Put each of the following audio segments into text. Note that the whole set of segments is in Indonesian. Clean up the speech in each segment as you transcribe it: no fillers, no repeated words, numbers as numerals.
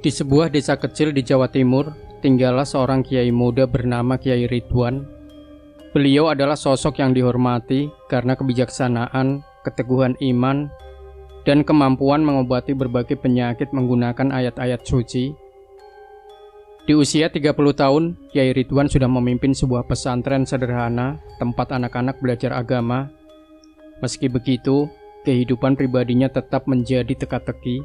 Di sebuah desa kecil di Jawa Timur, tinggallah seorang kiai muda bernama Kiai Ridwan. Beliau adalah sosok yang dihormati karena kebijaksanaan, keteguhan iman, dan kemampuan mengobati berbagai penyakit menggunakan ayat-ayat suci. Di usia 30 tahun, Kiai Ridwan sudah memimpin sebuah pesantren sederhana tempat anak-anak belajar agama. Meski begitu, kehidupan pribadinya tetap menjadi teka-teki.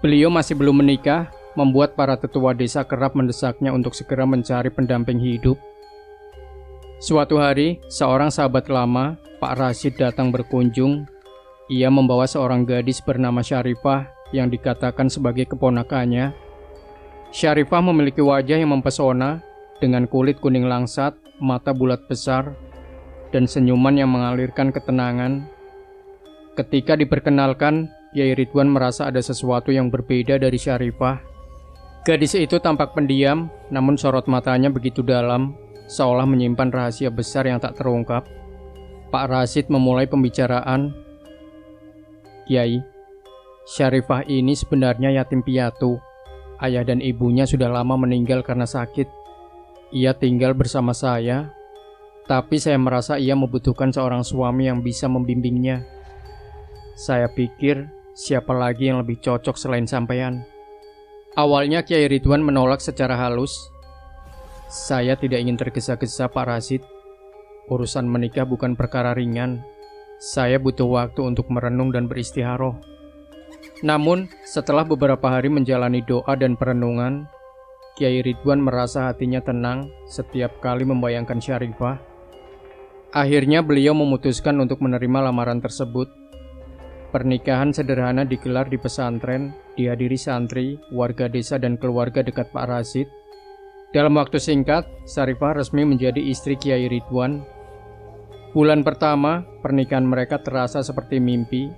Beliau masih belum menikah, membuat para tetua desa kerap mendesaknya untuk segera mencari pendamping hidup. Suatu hari, seorang sahabat lama, Pak Rashid, datang berkunjung. Ia membawa seorang gadis bernama Syarifah yang dikatakan sebagai keponakannya. Syarifah memiliki wajah yang mempesona, dengan kulit kuning langsat, mata bulat besar, dan senyuman yang mengalirkan ketenangan. Ketika diperkenalkan, Kiai Ridwan merasa ada sesuatu yang berbeda dari Syarifah. Gadis itu tampak pendiam, namun sorot matanya begitu dalam, seolah menyimpan rahasia besar yang tak terungkap. Pak Rashid memulai pembicaraan. "Kiai, Syarifah ini sebenarnya yatim piatu. Ayah dan ibunya sudah lama meninggal karena sakit. Ia tinggal bersama saya, tapi saya merasa ia membutuhkan seorang suami yang bisa membimbingnya. Saya pikir siapa lagi yang lebih cocok selain sampean?" Awalnya Kiai Ridwan menolak secara halus. "Saya tidak ingin tergesa-gesa, Pak Rashid. Urusan menikah bukan perkara ringan. Saya butuh waktu untuk merenung dan beristikharah." Namun, setelah beberapa hari menjalani doa dan perenungan, Kiai Ridwan merasa hatinya tenang setiap kali membayangkan Syarifah. Akhirnya beliau memutuskan untuk menerima lamaran tersebut. Pernikahan sederhana digelar di pesantren, dihadiri santri, warga desa dan keluarga dekat Pak Rashid. Dalam waktu singkat, Syarifah resmi menjadi istri Kiai Ridwan. Bulan pertama, pernikahan mereka terasa seperti mimpi.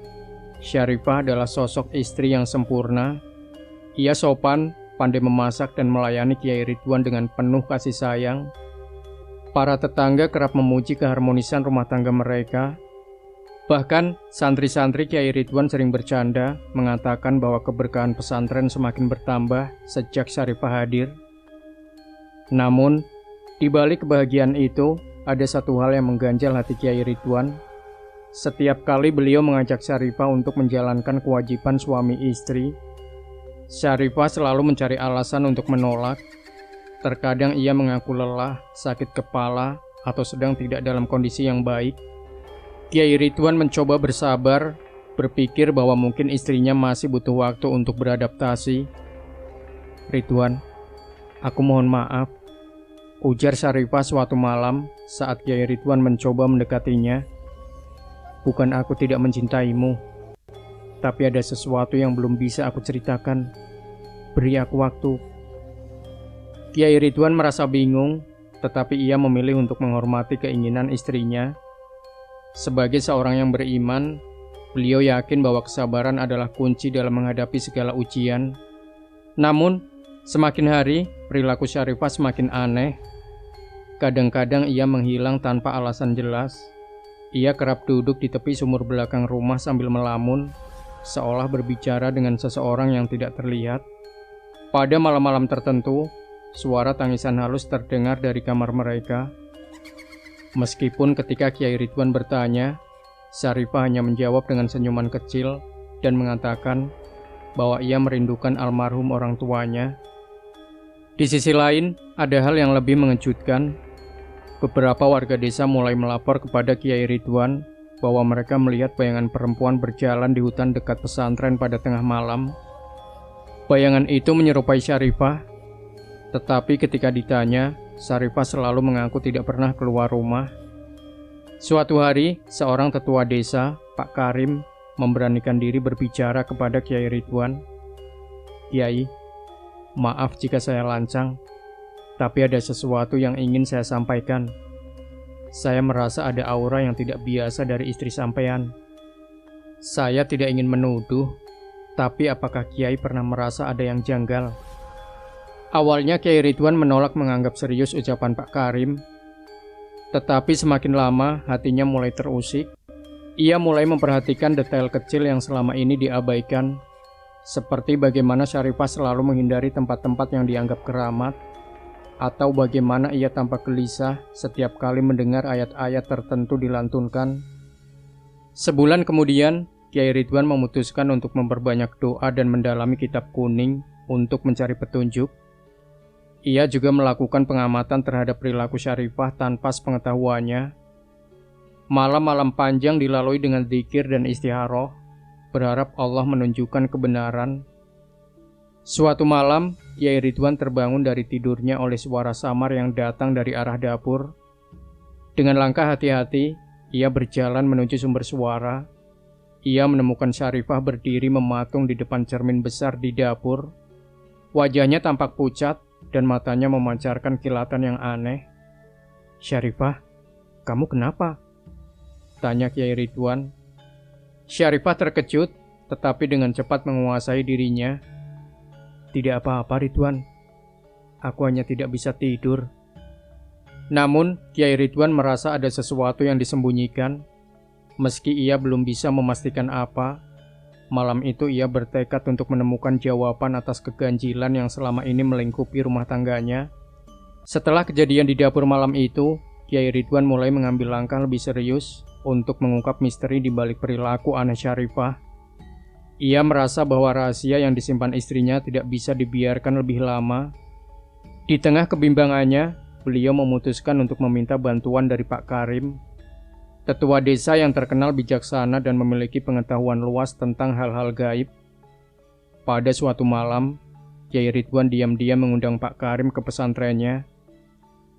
Syarifah adalah sosok istri yang sempurna. Ia sopan, pandai memasak dan melayani Kiai Ridwan dengan penuh kasih sayang. Para tetangga kerap memuji keharmonisan rumah tangga mereka. Bahkan, santri-santri Kiai Ridwan sering bercanda, mengatakan bahwa keberkahan pesantren semakin bertambah sejak Syarifah hadir. Namun, di balik kebahagiaan itu, ada satu hal yang mengganjal hati Kiai Ridwan. Setiap kali beliau mengajak Syarifah untuk menjalankan kewajiban suami istri, Syarifah selalu mencari alasan untuk menolak. Terkadang ia mengaku lelah, sakit kepala, atau sedang tidak dalam kondisi yang baik. Kiai Ridwan mencoba bersabar, berpikir bahwa mungkin istrinya masih butuh waktu untuk beradaptasi. "Ridwan, aku mohon maaf," ujar Syarifah suatu malam saat Kiai Ridwan mencoba mendekatinya. "Bukan aku tidak mencintaimu, tapi ada sesuatu yang belum bisa aku ceritakan. Beri aku waktu." Kiai Ridwan merasa bingung, tetapi ia memilih untuk menghormati keinginan istrinya. Sebagai seorang yang beriman, beliau yakin bahwa kesabaran adalah kunci dalam menghadapi segala ujian. Namun, semakin hari, perilaku Syarifah semakin aneh. Kadang-kadang ia menghilang tanpa alasan jelas. Ia kerap duduk di tepi sumur belakang rumah sambil melamun, seolah berbicara dengan seseorang yang tidak terlihat. Pada malam-malam tertentu, suara tangisan halus terdengar dari kamar mereka. Meskipun ketika Kiai Ridwan bertanya, Syarifah hanya menjawab dengan senyuman kecil dan mengatakan bahwa ia merindukan almarhum orang tuanya. Di sisi lain, ada hal yang lebih mengejutkan. Beberapa warga desa mulai melapor kepada Kiai Ridwan bahwa mereka melihat bayangan perempuan berjalan di hutan dekat pesantren pada tengah malam. Bayangan itu menyerupai Syarifah, tetapi ketika ditanya, Syarifah selalu mengaku tidak pernah keluar rumah. Suatu hari, seorang tetua desa, Pak Karim, memberanikan diri berbicara kepada Kiai Ridwan. "Kiai, maaf jika saya lancang, tapi ada sesuatu yang ingin saya sampaikan. Saya merasa ada aura yang tidak biasa dari istri sampean. Saya tidak ingin menuduh, tapi apakah Kiai pernah merasa ada yang janggal?" Awalnya Kiai Ridwan menolak menganggap serius ucapan Pak Karim. Tetapi semakin lama hatinya mulai terusik. Ia mulai memperhatikan detail kecil yang selama ini diabaikan. seperti bagaimana Syarifah selalu menghindari tempat-tempat yang dianggap keramat, atau bagaimana ia tampak gelisah setiap kali mendengar ayat-ayat tertentu dilantunkan. Sebulan kemudian, Kiai Ridwan memutuskan untuk memperbanyak doa dan mendalami kitab kuning untuk mencari petunjuk. Ia juga melakukan pengamatan terhadap perilaku Syarifah tanpa sepengetahuannya. Malam-malam panjang dilalui dengan zikir dan istikharah, berharap Allah menunjukkan kebenaran. Suatu malam, Kiai Ridwan terbangun dari tidurnya oleh suara samar yang datang dari arah dapur. Dengan langkah hati-hati, ia berjalan menuju sumber suara. Ia menemukan Syarifah berdiri mematung di depan cermin besar di dapur. Wajahnya tampak pucat dan matanya memancarkan kilatan yang aneh. "Syarifah, kamu kenapa?" tanya Kiai Ridwan. Syarifah terkejut, tetapi dengan cepat menguasai dirinya. "Tidak apa-apa Ridwan, aku hanya tidak bisa tidur." Namun, Kiai Ridwan merasa ada sesuatu yang disembunyikan. Meski ia belum bisa memastikan apa, malam itu ia bertekad untuk menemukan jawaban atas keganjilan yang selama ini melingkupi rumah tangganya. Setelah kejadian di dapur malam itu, Kiai Ridwan mulai mengambil langkah lebih serius untuk mengungkap misteri di balik perilaku aneh Syarifah. Ia merasa bahwa rahasia yang disimpan istrinya tidak bisa dibiarkan lebih lama. Di tengah kebimbangannya, beliau memutuskan untuk meminta bantuan dari Pak Karim, tetua desa yang terkenal bijaksana dan memiliki pengetahuan luas tentang hal-hal gaib. Pada suatu malam, Kiai Ridwan diam-diam mengundang Pak Karim ke pesantrennya.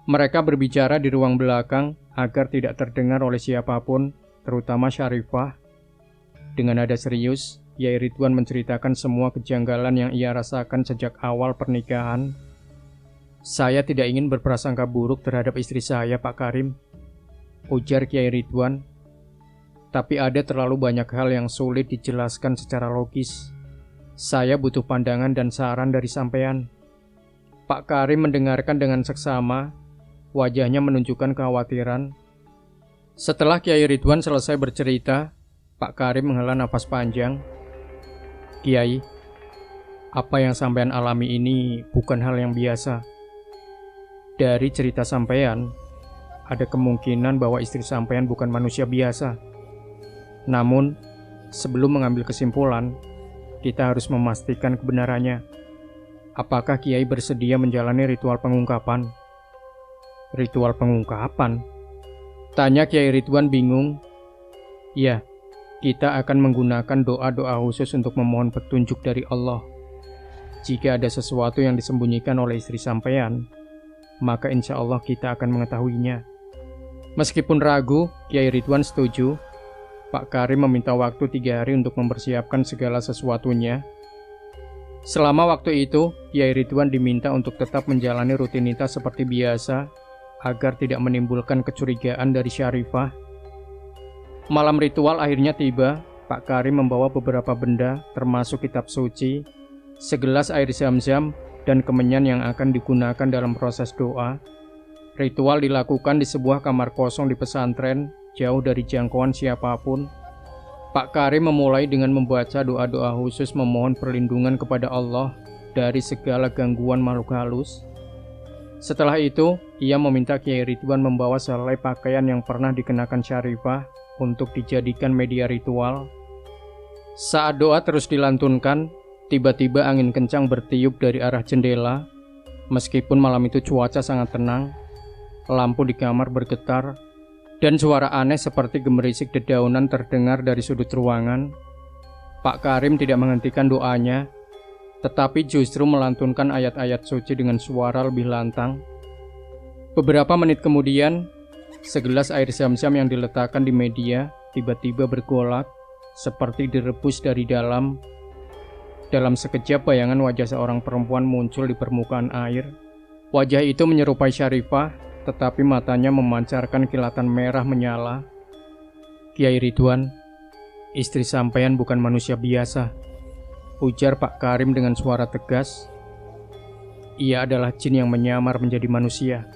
Mereka berbicara di ruang belakang agar tidak terdengar oleh siapapun, terutama Syarifah. Dengan nada serius, Kiai Ridwan menceritakan semua kejanggalan yang ia rasakan sejak awal pernikahan. "Saya tidak ingin berprasangka buruk terhadap istri saya, Pak Karim," ujar Kiai Ridwan. "Tapi ada terlalu banyak hal yang sulit dijelaskan secara logis. Saya butuh pandangan dan saran dari sampean." Pak Karim mendengarkan dengan seksama, wajahnya menunjukkan kekhawatiran. Setelah Kiai Ridwan selesai bercerita, Pak Karim menghela nafas panjang. "Kiai, apa yang sampean alami ini bukan hal yang biasa. Dari cerita sampean, ada kemungkinan bahwa istri sampean bukan manusia biasa. Namun, sebelum mengambil kesimpulan, kita harus memastikan kebenarannya. Apakah Kiai bersedia menjalani ritual pengungkapan?" "Ritual pengungkapan?" tanya Kiai Ridwan bingung. "Ya, kita akan menggunakan doa-doa khusus untuk memohon petunjuk dari Allah. Jika ada sesuatu yang disembunyikan oleh istri sampean, maka insya Allah kita akan mengetahuinya." Meskipun ragu, Kiai Ridwan setuju. Pak Karim meminta waktu 3 hari untuk mempersiapkan segala sesuatunya. Selama waktu itu, Kiai Ridwan diminta untuk tetap menjalani rutinitas seperti biasa, agar tidak menimbulkan kecurigaan dari Syarifah. Malam ritual akhirnya tiba. Pak Karim membawa beberapa benda, termasuk kitab suci, segelas air zam-zam, dan kemenyan yang akan digunakan dalam proses doa. Ritual dilakukan di sebuah kamar kosong di pesantren, jauh dari jangkauan siapapun. Pak Karim memulai dengan membaca doa-doa khusus memohon perlindungan kepada Allah dari segala gangguan makhluk halus. Setelah itu, ia meminta Kiai Ridwan membawa sehelai pakaian yang pernah dikenakan Syarifah untuk dijadikan media ritual. Saat doa terus dilantunkan, tiba-tiba angin kencang bertiup dari arah jendela. Meskipun malam itu cuaca sangat tenang, lampu di kamar bergetar, dan suara aneh seperti gemerisik dedaunan terdengar dari sudut ruangan. Pak Karim tidak menghentikan doanya, tetapi justru melantunkan ayat-ayat suci dengan suara lebih lantang. Beberapa menit kemudian, segelas air zam-zam yang diletakkan di media tiba-tiba bergolak, seperti direbus dari dalam. Dalam sekejap bayangan wajah seorang perempuan muncul di permukaan air. Wajah itu menyerupai Syarifah, tetapi matanya memancarkan kilatan merah menyala. "Kiai Ridwan, istri sampean bukan manusia biasa," ujar Pak Karim dengan suara tegas. "Ia adalah jin yang menyamar menjadi manusia.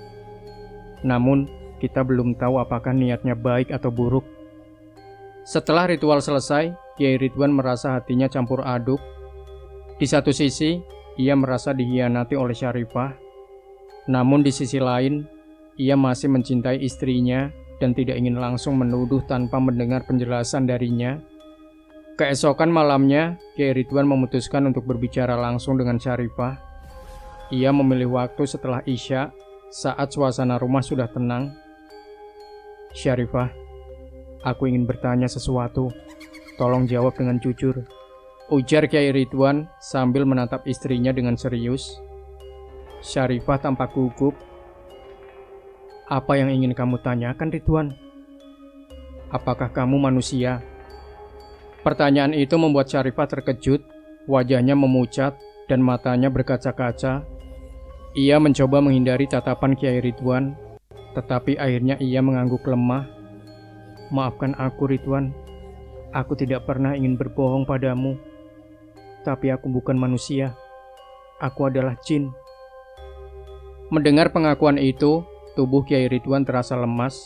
Namun, kita belum tahu apakah niatnya baik atau buruk." Setelah ritual selesai, Kiai Ridwan merasa hatinya campur aduk. Di satu sisi, ia merasa dikhianati oleh Syarifah, namun di sisi lain, ia masih mencintai istrinya dan tidak ingin langsung menuduh tanpa mendengar penjelasan darinya. Keesokan malamnya, Kiai Ridwan memutuskan untuk berbicara langsung dengan Syarifah. Ia memilih waktu setelah Isya, saat suasana rumah sudah tenang. "Syarifah, aku ingin bertanya sesuatu. Tolong jawab dengan jujur," ujar Kiai Ridwan sambil menatap istrinya dengan serius. Syarifah tampak gugup. "Apa yang ingin kamu tanyakan, Ridwan? Apakah kamu manusia?" Pertanyaan itu membuat Syarifah terkejut, wajahnya memucat dan matanya berkaca-kaca. Ia mencoba menghindari tatapan Kiai Ridwan, tetapi akhirnya ia mengangguk lemah. "Maafkan aku, Ridwan. Aku tidak pernah ingin berbohong padamu. Tapi aku bukan manusia. Aku adalah jin." Mendengar pengakuan itu, tubuh Kiai Ridwan terasa lemas.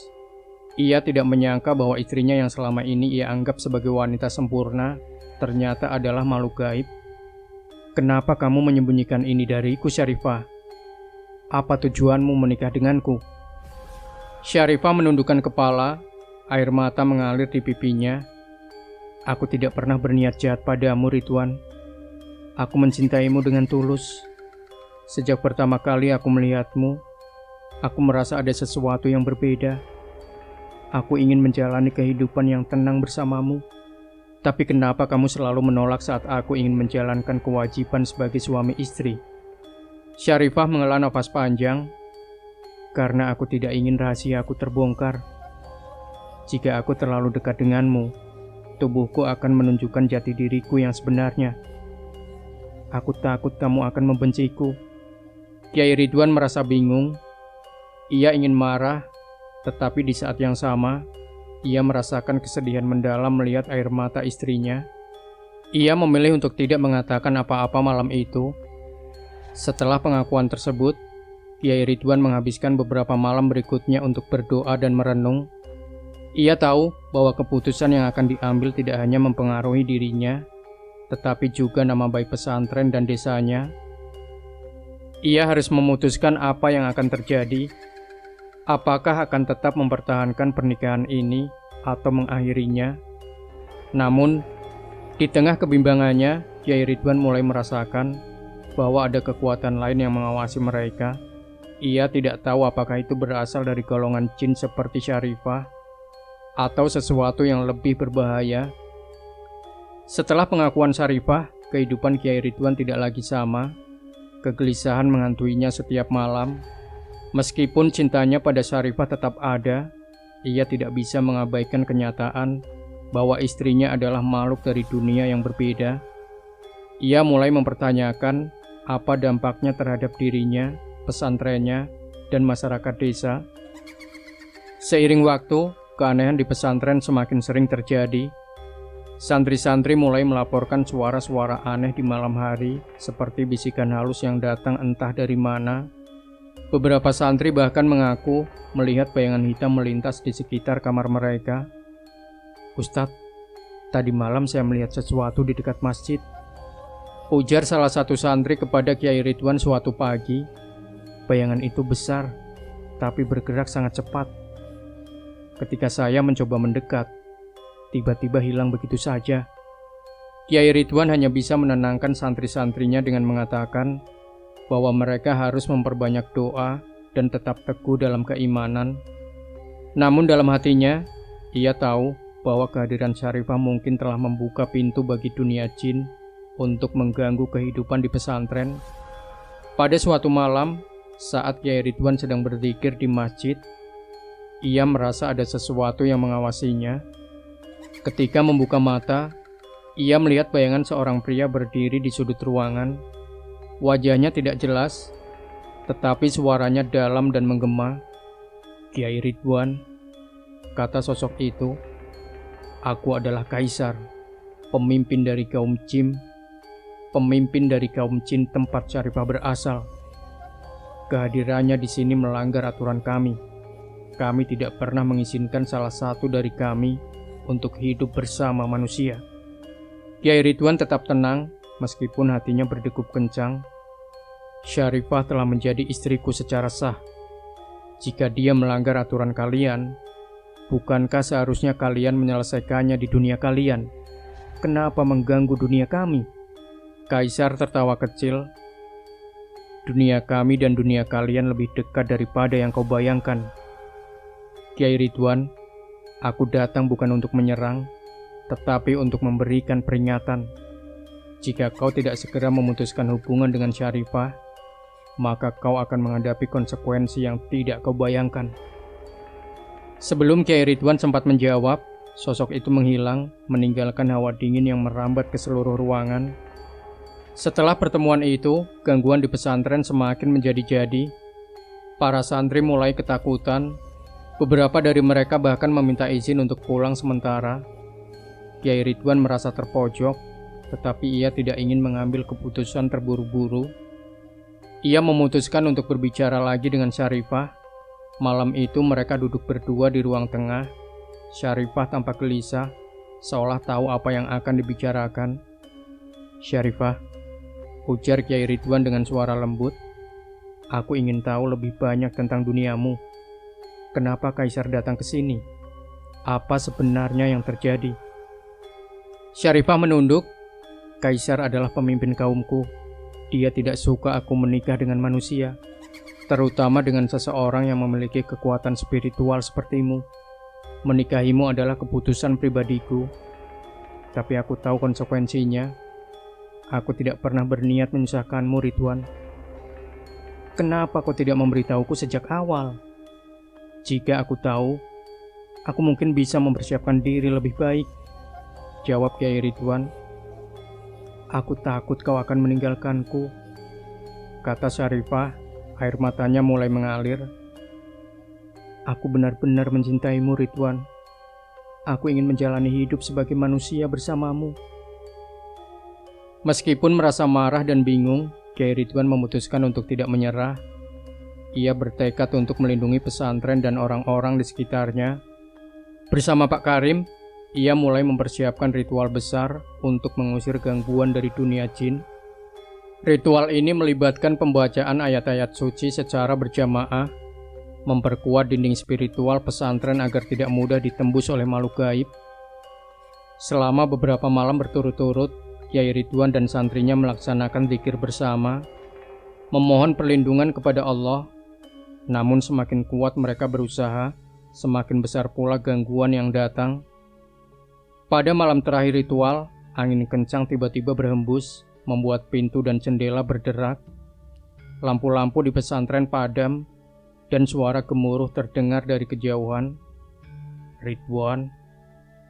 Ia tidak menyangka bahwa istrinya yang selama ini ia anggap sebagai wanita sempurna, ternyata adalah makhluk gaib. "Kenapa kamu menyembunyikan ini dariku, Syarifah? Apa tujuanmu menikah denganku?" Syarifah menundukkan kepala, air mata mengalir di pipinya. "Aku tidak pernah berniat jahat padamu, Ridwan. Aku mencintaimu dengan tulus. Sejak pertama kali aku melihatmu, aku merasa ada sesuatu yang berbeda. Aku ingin menjalani kehidupan yang tenang bersamamu. Tapi kenapa kamu selalu menolak saat aku ingin menjalankan kewajiban sebagai suami istri?" Syarifah menghela nafas panjang. "Karena aku tidak ingin rahasiaku terbongkar. Jika aku terlalu dekat denganmu, tubuhku akan menunjukkan jati diriku yang sebenarnya. Aku takut kamu akan membenciku." Kiai Ridwan merasa bingung. Ia ingin marah, tetapi di saat yang sama, ia merasakan kesedihan mendalam melihat air mata istrinya. Ia memilih untuk tidak mengatakan apa-apa malam itu. Setelah pengakuan tersebut, Kiai Ridwan menghabiskan beberapa malam berikutnya untuk berdoa dan merenung. Ia tahu bahwa keputusan yang akan diambil tidak hanya mempengaruhi dirinya, tetapi juga nama baik pesantren dan desanya. Ia harus memutuskan apa yang akan terjadi. Apakah akan tetap mempertahankan pernikahan ini atau mengakhirinya? Namun, di tengah kebimbangannya, Kiai Ridwan mulai merasakan bahwa ada kekuatan lain yang mengawasi mereka. Ia tidak tahu apakah itu berasal dari golongan jin seperti Syarifah atau sesuatu yang lebih berbahaya. Setelah pengakuan Syarifah, kehidupan Kiai Ridwan tidak lagi sama. Kegelisahan menghantuinya setiap malam. Meskipun cintanya pada Syarifah tetap ada, ia tidak bisa mengabaikan kenyataan bahwa istrinya adalah makhluk dari dunia yang berbeda. Ia mulai mempertanyakan apa dampaknya terhadap dirinya, pesantrennya, dan masyarakat desa. Seiring waktu, keanehan di pesantren semakin sering terjadi. Santri-santri mulai melaporkan suara-suara aneh di malam hari, seperti bisikan halus yang datang entah dari mana. Beberapa santri bahkan mengaku melihat bayangan hitam melintas di sekitar kamar mereka. "Ustadz, tadi malam saya melihat sesuatu di dekat masjid," ujar salah satu santri kepada Kiai Ridwan suatu pagi. "Bayangan itu besar, tapi bergerak sangat cepat. Ketika saya mencoba mendekat, tiba-tiba hilang begitu saja." Kiai Ridwan hanya bisa menenangkan santri-santrinya dengan mengatakan bahwa mereka harus memperbanyak doa dan tetap teguh dalam keimanan. Namun dalam hatinya, ia tahu bahwa kehadiran Syarifah mungkin telah membuka pintu bagi dunia jin untuk mengganggu kehidupan di pesantren. Pada suatu malam, saat Kiai Ridwan sedang berzikir di masjid, ia merasa ada sesuatu yang mengawasinya. Ketika membuka mata, ia melihat bayangan seorang pria berdiri di sudut ruangan. Wajahnya tidak jelas, tetapi suaranya dalam dan menggema. "Kiai Ridwan," kata sosok itu, "aku adalah Kaisar, pemimpin dari kaum jin, pemimpin dari kaum jin tempat Syarifah berasal. Kehadirannya di sini melanggar aturan kami. Kami tidak pernah mengizinkan salah satu dari kami untuk hidup bersama manusia." Kiai Ridwan tetap tenang. meskipun hatinya berdegup kencang. Syarifah telah menjadi istriku secara sah. Jika dia melanggar aturan kalian, bukankah seharusnya kalian menyelesaikannya di dunia kalian? Kenapa mengganggu dunia kami? Kaisar tertawa kecil. Dunia kami dan dunia kalian lebih dekat daripada yang kau bayangkan. Kiai Ridwan, aku datang bukan untuk menyerang, tetapi untuk memberikan peringatan. Jika kau tidak segera memutuskan hubungan dengan Syarifah, maka kau akan menghadapi konsekuensi yang tidak kau bayangkan. Sebelum Kiai Ridwan sempat menjawab, sosok itu menghilang, meninggalkan hawa dingin yang merambat ke seluruh ruangan. Setelah pertemuan itu, gangguan di pesantren semakin menjadi-jadi. Para santri mulai ketakutan. Beberapa dari mereka bahkan meminta izin untuk pulang sementara. Kiai Ridwan merasa terpojok, tetapi ia tidak ingin mengambil keputusan terburu-buru. Ia memutuskan untuk berbicara lagi dengan Syarifah. Malam itu mereka duduk berdua di ruang tengah. Syarifah tampak gelisah, seolah tahu apa yang akan dibicarakan. Syarifah, ujar Kiai Ridwan dengan suara lembut, aku ingin tahu lebih banyak tentang duniamu. Kenapa Kaisar datang ke sini? Apa sebenarnya yang terjadi? Syarifah menunduk. Kaisar adalah pemimpin kaumku. Dia tidak suka aku menikah dengan manusia, terutama dengan seseorang yang memiliki kekuatan spiritual sepertimu. Menikahimu adalah keputusan pribadiku, tapi aku tahu konsekuensinya. Aku tidak pernah berniat menyusahkanmu, Ridwan. Kenapa kau tidak memberitahuku sejak awal? Jika aku tahu, aku mungkin bisa mempersiapkan diri lebih baik, jawab Kiai Ridwan. Aku takut kau akan meninggalkanku, kata Syarifah, air matanya mulai mengalir. Aku benar-benar mencintaimu, Ridwan. Aku ingin menjalani hidup sebagai manusia bersamamu. Meskipun merasa marah dan bingung, Kiai Ridwan memutuskan untuk tidak menyerah. Ia bertekad untuk melindungi pesantren dan orang-orang di sekitarnya. Bersama Pak Karim, ia mulai mempersiapkan ritual besar untuk mengusir gangguan dari dunia jin. Ritual ini melibatkan pembacaan ayat-ayat suci secara berjamaah, memperkuat dinding spiritual pesantren agar tidak mudah ditembus oleh makhluk gaib. Selama beberapa malam berturut-turut, Kiai Ridwan dan santrinya melaksanakan zikir bersama, memohon perlindungan kepada Allah. Namun semakin kuat mereka berusaha, semakin besar pula gangguan yang datang. Pada malam terakhir ritual, angin kencang tiba-tiba berhembus, membuat pintu dan jendela berderak. Lampu-lampu di pesantren padam, dan suara gemuruh terdengar dari kejauhan. Ridwan,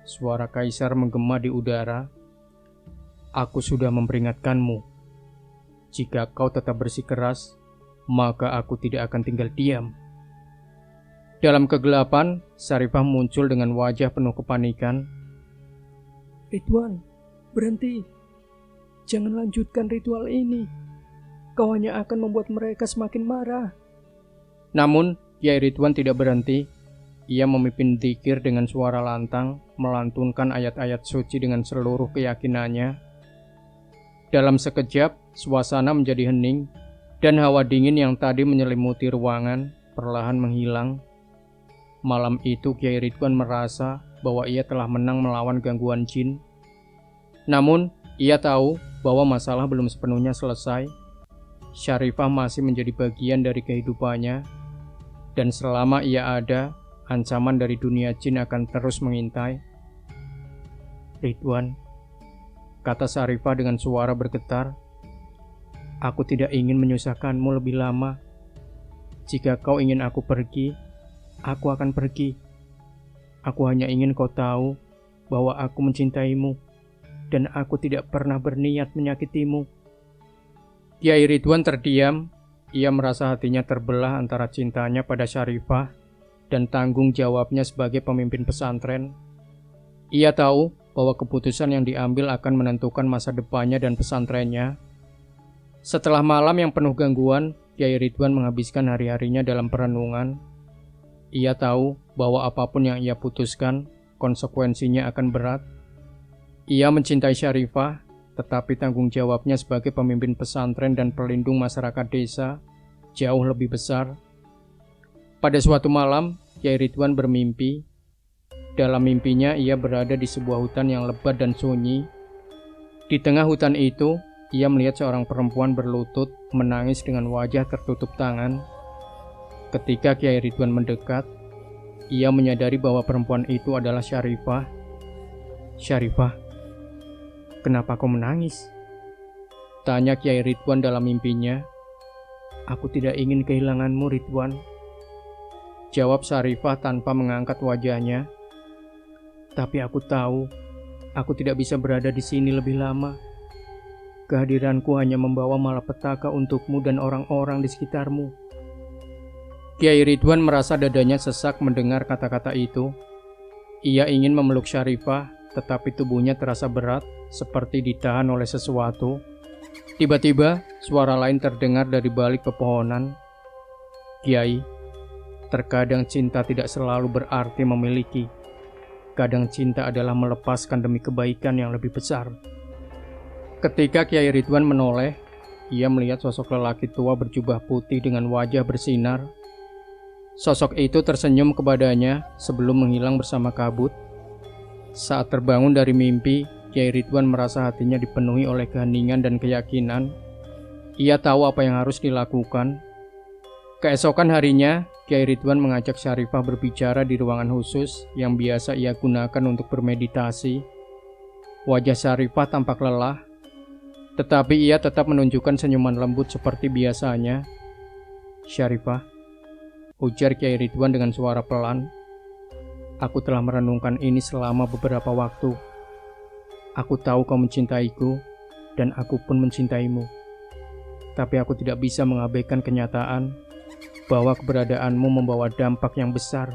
suara Kaisar menggema di udara. Aku sudah memperingatkanmu. Jika kau tetap bersikeras, maka aku tidak akan tinggal diam. Dalam kegelapan, Syarifah muncul dengan wajah penuh kepanikan. Ridwan, berhenti. Jangan lanjutkan ritual ini. Kau hanya akan membuat mereka semakin marah. Namun, Kiai Ridwan tidak berhenti. Ia memimpin dzikir dengan suara lantang, melantunkan ayat-ayat suci dengan seluruh keyakinannya. Dalam sekejap, suasana menjadi hening, dan hawa dingin yang tadi menyelimuti ruangan perlahan menghilang. Malam itu Kiai Ridwan merasa bahwa ia telah menang melawan gangguan jin. Namun, ia tahu bahwa masalah belum sepenuhnya selesai. Syarifah masih menjadi bagian dari kehidupannya, dan selama ia ada, ancaman dari dunia jin akan terus mengintai. Ridwan, kata Syarifah dengan suara bergetar, aku tidak ingin menyusahkanmu lebih lama. Jika kau ingin aku pergi, aku akan pergi. Aku hanya ingin kau tahu bahwa aku mencintaimu, dan aku tidak pernah berniat menyakitimu. Kiai Ridwan terdiam. Ia merasa hatinya terbelah antara cintanya pada Syarifah dan tanggung jawabnya sebagai pemimpin pesantren. Ia tahu bahwa keputusan yang diambil akan menentukan masa depannya dan pesantrennya. Setelah malam yang penuh gangguan, Kiai Ridwan menghabiskan hari-harinya dalam perenungan. Ia tahu bahwa apapun yang ia putuskan, konsekuensinya akan berat. Ia mencintai Syarifah, tetapi tanggung jawabnya sebagai pemimpin pesantren dan pelindung masyarakat desa jauh lebih besar. Pada suatu malam, Kyai Ridwan bermimpi. Dalam mimpinya, ia berada di sebuah hutan yang lebat dan sunyi. Di tengah hutan itu, ia melihat seorang perempuan berlutut menangis dengan wajah tertutup tangan. Ketika Kyai Ridwan mendekat, ia menyadari bahwa perempuan itu adalah Syarifah. "Syarifah, kenapa kau menangis?" tanya Kyai Ridwan dalam mimpinya. "Aku tidak ingin kehilanganmu, Ridwan," jawab Syarifah tanpa mengangkat wajahnya. "Tapi aku tahu, aku tidak bisa berada di sini lebih lama. Kehadiranku hanya membawa malapetaka untukmu dan orang-orang di sekitarmu." Kyai Ridwan merasa dadanya sesak mendengar kata-kata itu. Ia ingin memeluk Syarifah, tetapi tubuhnya terasa berat, seperti ditahan oleh sesuatu. Tiba-tiba, suara lain terdengar dari balik pepohonan. "Kyai, terkadang cinta tidak selalu berarti memiliki. Kadang cinta adalah melepaskan demi kebaikan yang lebih besar." Ketika Kyai Ridwan menoleh, ia melihat sosok lelaki tua berjubah putih dengan wajah bersinar. Sosok itu tersenyum kepadanya sebelum menghilang bersama kabut. Saat terbangun dari mimpi, Kyai Ridwan merasa hatinya dipenuhi oleh keheningan dan keyakinan. Ia tahu apa yang harus dilakukan. Keesokan harinya, Kyai Ridwan mengajak Syarifah berbicara di ruangan khusus yang biasa ia gunakan untuk bermeditasi. Wajah Syarifah tampak lelah, tetapi ia tetap menunjukkan senyuman lembut seperti biasanya. "Syarifah," ujar Kyai Ridwan dengan suara pelan, "aku telah merenungkan ini selama beberapa waktu. Aku tahu kau mencintaiku, dan aku pun mencintaimu. Tapi aku tidak bisa mengabaikan kenyataan bahwa keberadaanmu membawa dampak yang besar,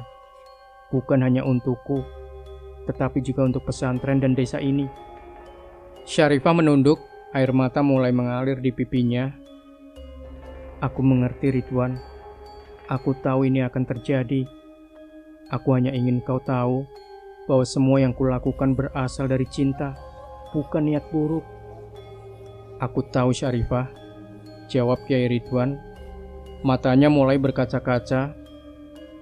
bukan hanya untukku, tetapi juga untuk pesantren dan desa ini." Syarifah menunduk, air mata mulai mengalir di pipinya. "Aku mengerti, Ridwan. Aku tahu ini akan terjadi. Aku hanya ingin kau tahu bahwa semua yang kulakukan berasal dari cinta, bukan niat buruk." "Aku tahu, Syarifah," jawab Kyai Ridwan. Matanya mulai berkaca-kaca.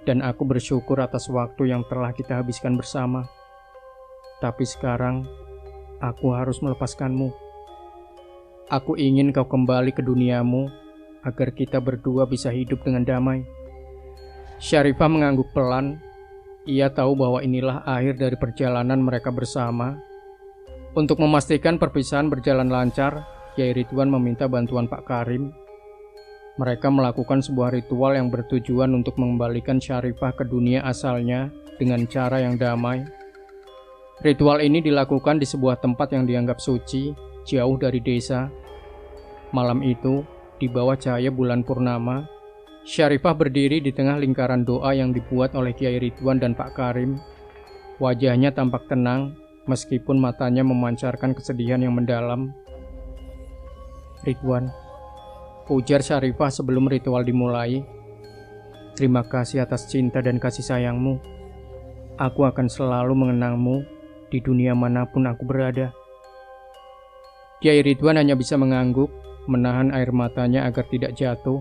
"Dan aku bersyukur atas waktu yang telah kita habiskan bersama. Tapi sekarang, aku harus melepaskanmu. Aku ingin kau kembali ke duniamu, agar kita berdua bisa hidup dengan damai." Syarifah mengangguk pelan. Ia tahu bahwa inilah akhir dari perjalanan mereka bersama. Untuk memastikan perpisahan berjalan lancar, Kyai Ridwan meminta bantuan Pak Karim. Mereka melakukan sebuah ritual yang bertujuan untuk mengembalikan Syarifah ke dunia asalnya dengan cara yang damai. Ritual ini dilakukan di sebuah tempat yang dianggap suci, jauh dari desa. Malam itu, di bawah cahaya bulan purnama, Syarifah berdiri di tengah lingkaran doa yang dibuat oleh Kyai Ridwan dan Pak Karim. Wajahnya tampak tenang, meskipun matanya memancarkan kesedihan yang mendalam. "Ridwan," ujar Syarifah sebelum ritual dimulai, "terima kasih atas cinta dan kasih sayangmu. Aku akan selalu mengenangmu di dunia manapun aku berada." Kyai Ridwan hanya bisa mengangguk, menahan air matanya agar tidak jatuh.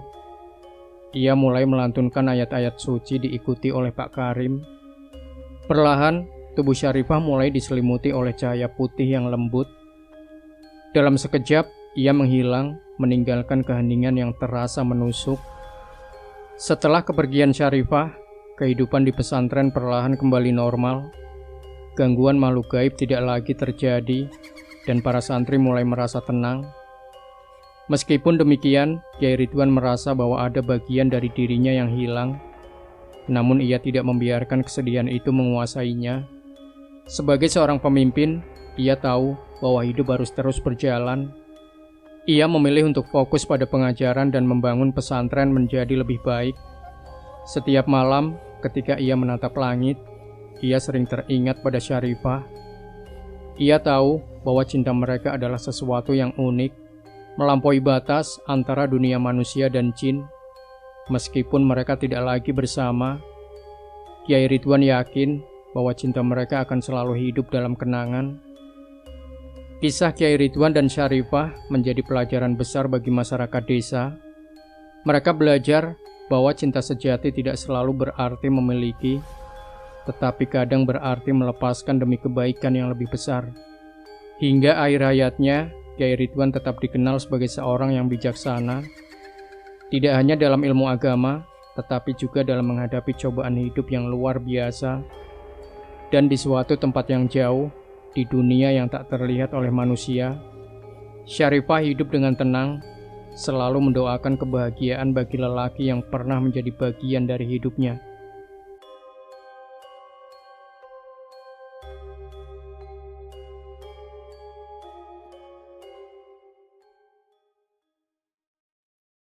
Ia mulai melantunkan ayat-ayat suci diikuti oleh Pak Karim. Perlahan, tubuh Syarifah mulai diselimuti oleh cahaya putih yang lembut. Dalam sekejap, ia menghilang, meninggalkan keheningan yang terasa menusuk. Setelah kepergian Syarifah, kehidupan di pesantren perlahan kembali normal. Gangguan makhluk gaib tidak lagi terjadi, dan para santri mulai merasa tenang. Meskipun demikian, Kyai Ridwan merasa bahwa ada bagian dari dirinya yang hilang. Namun ia tidak membiarkan kesedihan itu menguasainya. Sebagai seorang pemimpin, ia tahu bahwa hidup harus terus berjalan. Ia memilih untuk fokus pada pengajaran dan membangun pesantren menjadi lebih baik. Setiap malam, ketika ia menatap langit, ia sering teringat pada Syarifah. Ia tahu bahwa cinta mereka adalah sesuatu yang unik, melampaui batas antara dunia manusia dan jin. Meskipun mereka tidak lagi bersama, Kyai Ridwan yakin bahwa cinta mereka akan selalu hidup dalam kenangan. Kisah Kiai Ridwan dan Syarifah menjadi pelajaran besar bagi masyarakat desa. Mereka belajar bahwa cinta sejati tidak selalu berarti memiliki, tetapi kadang berarti melepaskan demi kebaikan yang lebih besar. Hingga akhir hayatnya, Kiai Ridwan tetap dikenal sebagai seorang yang bijaksana, tidak hanya dalam ilmu agama, tetapi juga dalam menghadapi cobaan hidup yang luar biasa, dan di suatu tempat yang jauh, di dunia yang tak terlihat oleh manusia. Syarifah hidup dengan tenang, selalu mendoakan kebahagiaan bagi lelaki yang pernah menjadi bagian dari hidupnya.